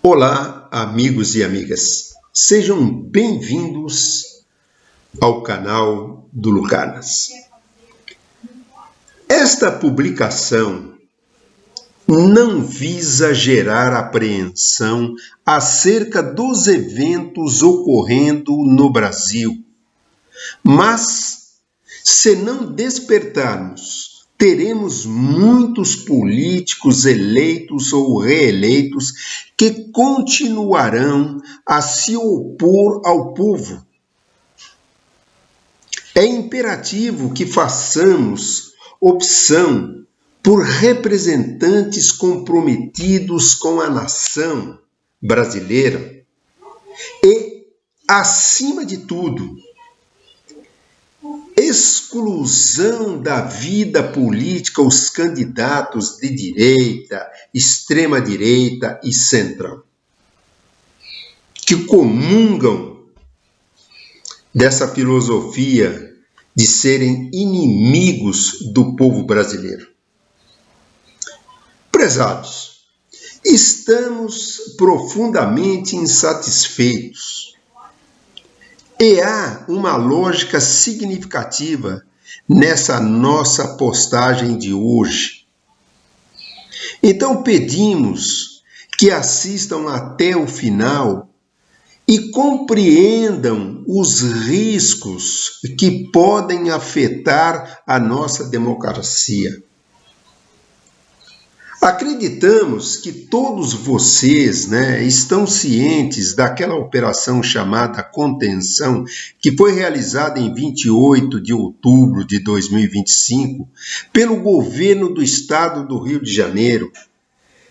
Olá, amigos e amigas. Sejam bem-vindos ao canal do Lucanas. Esta publicação não visa gerar apreensão acerca dos eventos ocorrendo no Brasil, mas, se não despertarmos, teremos muitos políticos eleitos ou reeleitos que continuarão a se opor ao povo. É imperativo que façamos opção por representantes comprometidos com a nação brasileira e, acima de tudo, exclusão da vida política os candidatos de direita, extrema-direita e centrão, que comungam dessa filosofia de serem inimigos do povo brasileiro. Prezados, estamos profundamente insatisfeitos. E há uma lógica significativa nessa nossa postagem de hoje. Então pedimos que assistam até o final e compreendam os riscos que podem afetar a nossa democracia. Acreditamos que todos vocês, estão cientes daquela operação chamada contenção, que foi realizada em 28 de outubro de 2025 pelo governo do estado do Rio de Janeiro,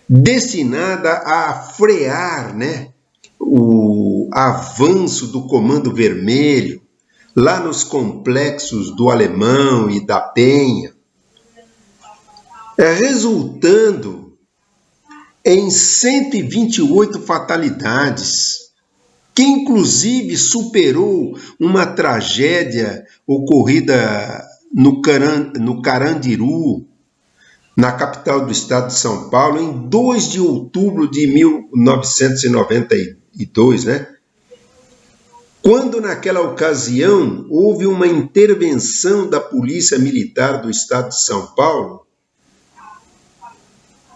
destinada a frear, o avanço do Comando Vermelho lá nos complexos do Alemão e da Penha, resultando em 128 fatalidades, que inclusive superou uma tragédia ocorrida no Carandiru, na capital do estado de São Paulo, em 2 de outubro de 1992, quando naquela ocasião houve uma intervenção da Polícia Militar do estado de São Paulo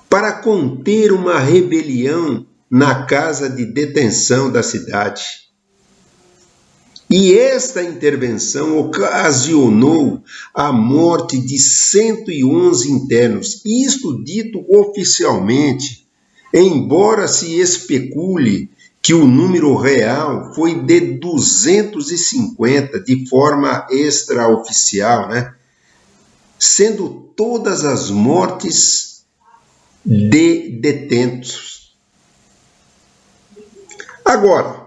para conter uma rebelião na casa de detenção da cidade. E esta intervenção ocasionou a morte de 111 internos, isto dito oficialmente, embora se especule que o número real foi de 250 de forma extraoficial, sendo todas as mortes de detentos. Agora,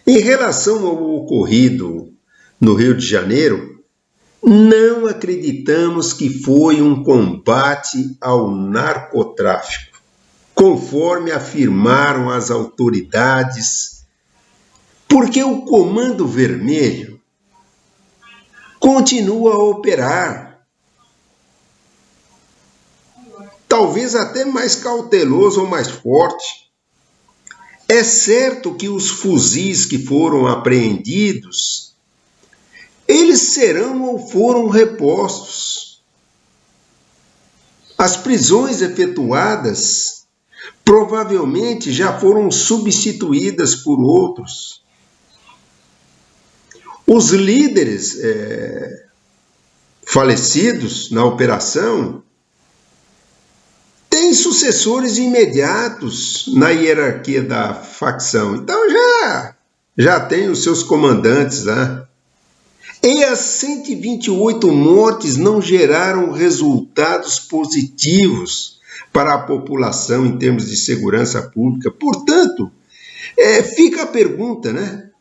em relação ao ocorrido no Rio de Janeiro, não acreditamos que foi um combate ao narcotráfico, conforme afirmaram as autoridades, porque o Comando Vermelho continua a operar, talvez até mais cauteloso ou mais forte. É certo que os fuzis que foram apreendidos, eles serão ou foram repostos. As prisões efetuadas provavelmente já foram substituídas por outros. Os líderes falecidos na operação têm sucessores imediatos na hierarquia da facção. Então já tem os seus comandantes lá. E as 128 mortes não geraram resultados positivos para a população em termos de segurança pública. Portanto, fica a pergunta,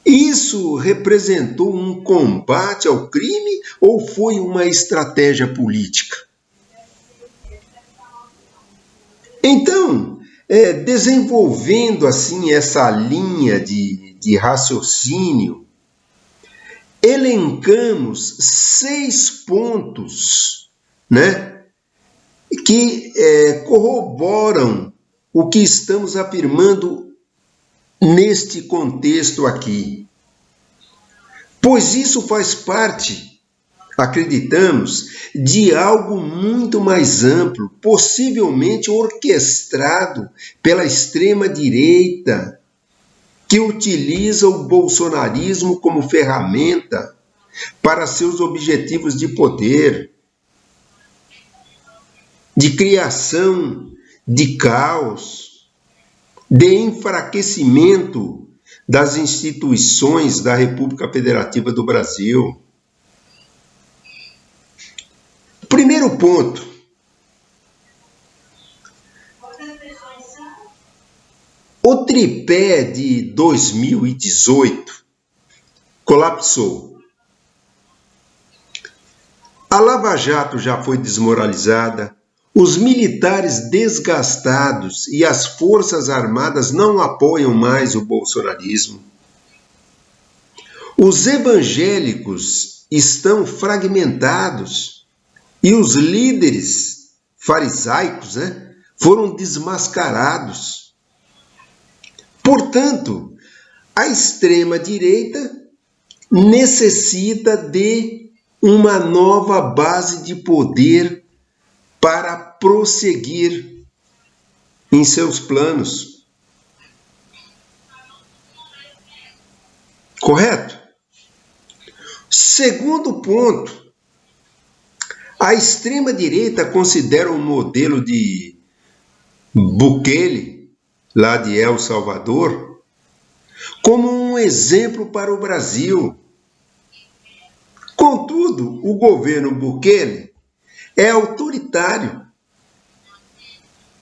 Isso representou um combate ao crime ou foi uma estratégia política? Então, desenvolvendo assim essa linha de raciocínio, elencamos 6 pontos, que corroboram o que estamos afirmando neste contexto aqui, pois isso faz parte, acreditamos, de algo muito mais amplo, possivelmente orquestrado pela extrema-direita, que utiliza o bolsonarismo como ferramenta para seus objetivos de poder, de criação de caos, de enfraquecimento das instituições da República Federativa do Brasil. Primeiro ponto. O tripé de 2018 colapsou. A Lava Jato já foi desmoralizada, os militares desgastados e as forças armadas não apoiam mais o bolsonarismo. Os evangélicos estão fragmentados e os líderes farisaicos, foram desmascarados. Portanto, a extrema-direita necessita de uma nova base de poder para prosseguir em seus planos. Correto? Segundo ponto, a extrema-direita considera o modelo de Bukele, lá de El Salvador, como um exemplo para o Brasil. Contudo, o governo Bukele é autoritário.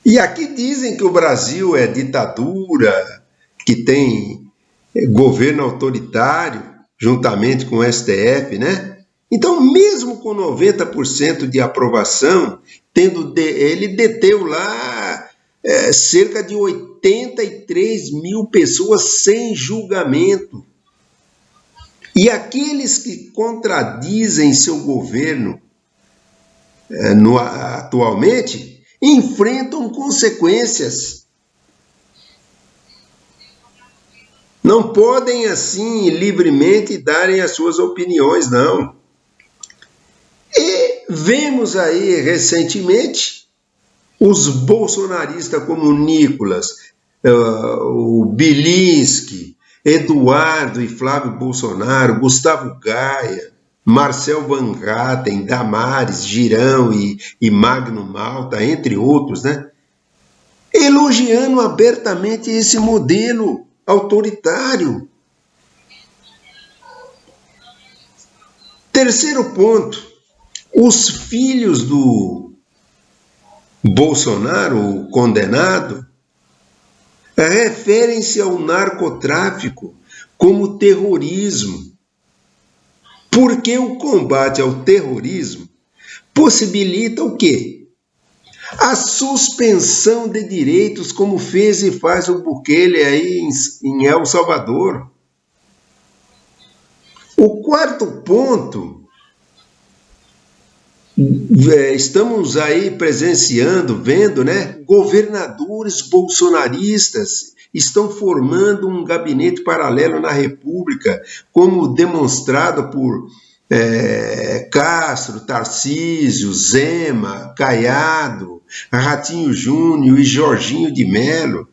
E aqui dizem que o Brasil é ditadura, que tem governo autoritário, juntamente com o STF, Então, mesmo com 90% de aprovação, ele deteu lá cerca de 83 mil pessoas sem julgamento. E aqueles que contradizem seu governo atualmente enfrentam consequências. Não podem, assim, livremente darem as suas opiniões, não. E vemos aí, recentemente, os bolsonaristas como Nicolas, o Bilinski, Eduardo e Flávio Bolsonaro, Gustavo Gaia, Marcel Van Hatten, Damares, Girão e Magno Malta, entre outros, elogiando abertamente esse modelo autoritário. Terceiro ponto, os filhos do Bolsonaro, o condenado, referem-se ao narcotráfico como terrorismo, porque o combate ao terrorismo possibilita o quê? A suspensão de direitos, como fez e faz o Bukele aí em El Salvador. O quarto ponto, estamos aí presenciando, vendo, governadores bolsonaristas estão formando um gabinete paralelo na República, como demonstrado por Castro, Tarcísio, Zema, Caiado, Ratinho Júnior e Jorginho de Mello,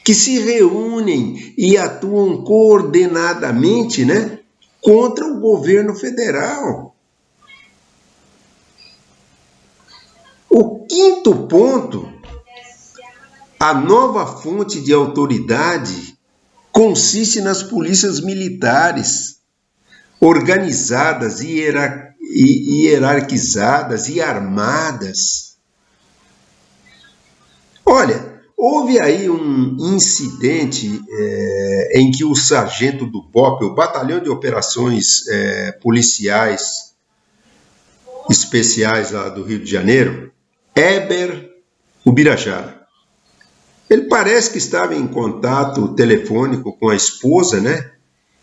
que se reúnem e atuam coordenadamente, contra o governo federal. O quinto ponto, a nova fonte de autoridade consiste nas polícias militares, organizadas e hierarquizadas e armadas. Olha, houve aí um incidente em que o sargento do BOP, o Batalhão de Operações Policiais Especiais lá do Rio de Janeiro, Heber Ubirajara, ele parece que estava em contato telefônico com a esposa,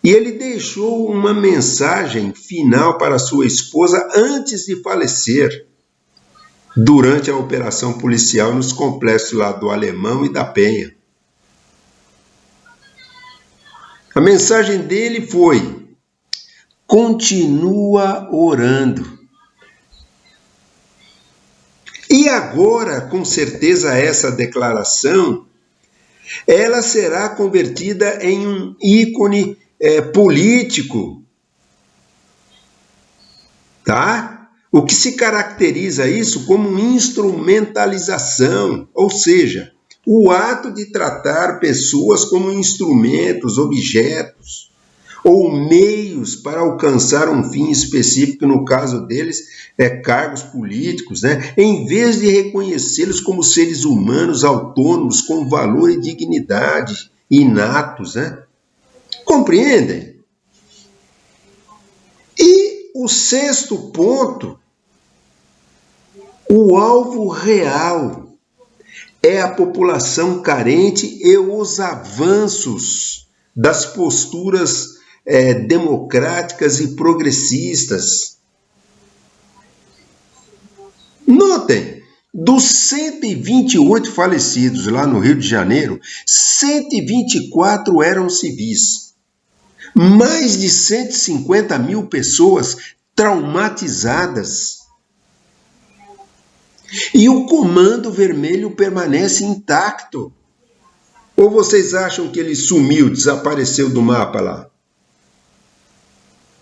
E ele deixou uma mensagem final para sua esposa antes de falecer, durante a operação policial nos complexos lá do Alemão e da Penha. A mensagem dele foi: continua orando. E agora, com certeza, essa declaração, ela será convertida em um ícone político, tá? O que se caracteriza isso como instrumentalização, ou seja, o ato de tratar pessoas como instrumentos, objetos, ou meios para alcançar um fim específico, no caso deles, cargos políticos, né? Em vez de reconhecê-los como seres humanos autônomos, com valor e dignidade inatos, né? Compreendem? E o sexto ponto, o alvo real é a população carente e os avanços das posturas democráticas e progressistas. Notem, dos 128 falecidos lá no Rio de Janeiro, 124 eram civis. Mais de 150 mil pessoas traumatizadas. E o Comando Vermelho permanece intacto. Ou vocês acham que ele sumiu, desapareceu do mapa lá?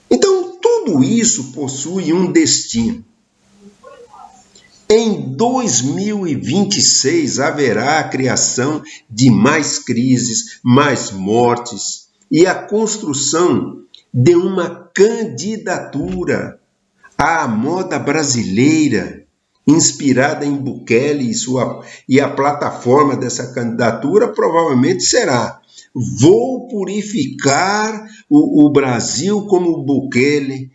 Então, tudo isso possui um destino. Em 2026 haverá a criação de mais crises, mais mortes e a construção de uma candidatura à moda brasileira, inspirada em Bukele e a plataforma dessa candidatura provavelmente será: vou purificar o Brasil como Bukele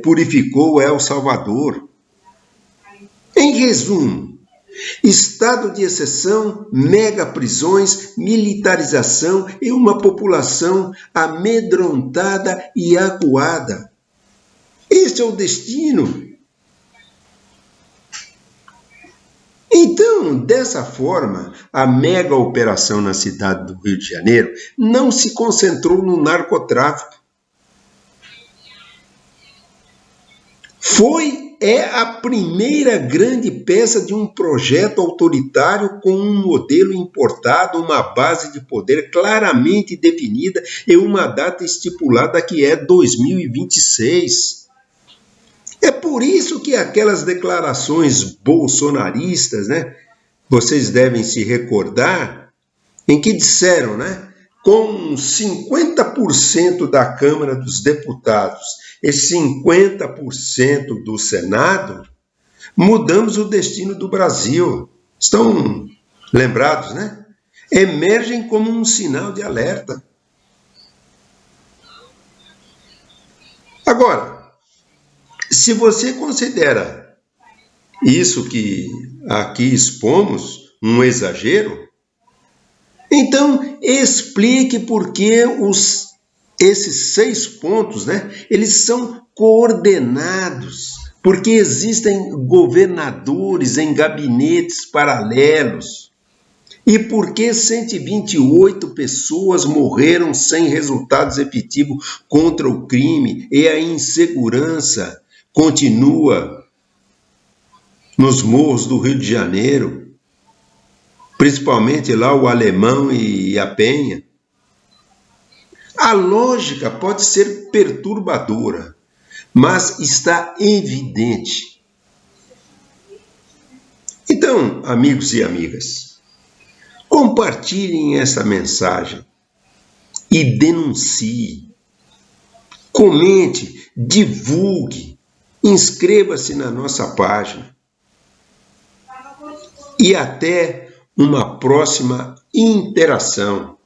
purificou El Salvador. Em resumo, estado de exceção, mega prisões, militarização e uma população amedrontada e acuada. Este é o destino. Então, dessa forma, a mega operação na cidade do Rio de Janeiro não se concentrou no narcotráfico. É a primeira grande peça de um projeto autoritário com um modelo importado, uma base de poder claramente definida e uma data estipulada que é 2026. É por isso que aquelas declarações bolsonaristas, né, vocês devem se recordar, em que disseram, né, com 50% da Câmara dos Deputados e 50% do Senado, mudamos o destino do Brasil. Estão lembrados, né? Emergem como um sinal de alerta. Agora, se você considera isso que aqui expomos um exagero, então explique por que esses 6 pontos, né, eles são coordenados, porque existem governadores em gabinetes paralelos, e porque 128 pessoas morreram sem resultados efetivos contra o crime, e a insegurança continua nos morros do Rio de Janeiro, principalmente lá o Alemão e a Penha. A lógica pode ser perturbadora, mas está evidente. Então, amigos e amigas, compartilhem essa mensagem e denuncie. Comente, divulgue, inscreva-se na nossa página. E até uma próxima interação.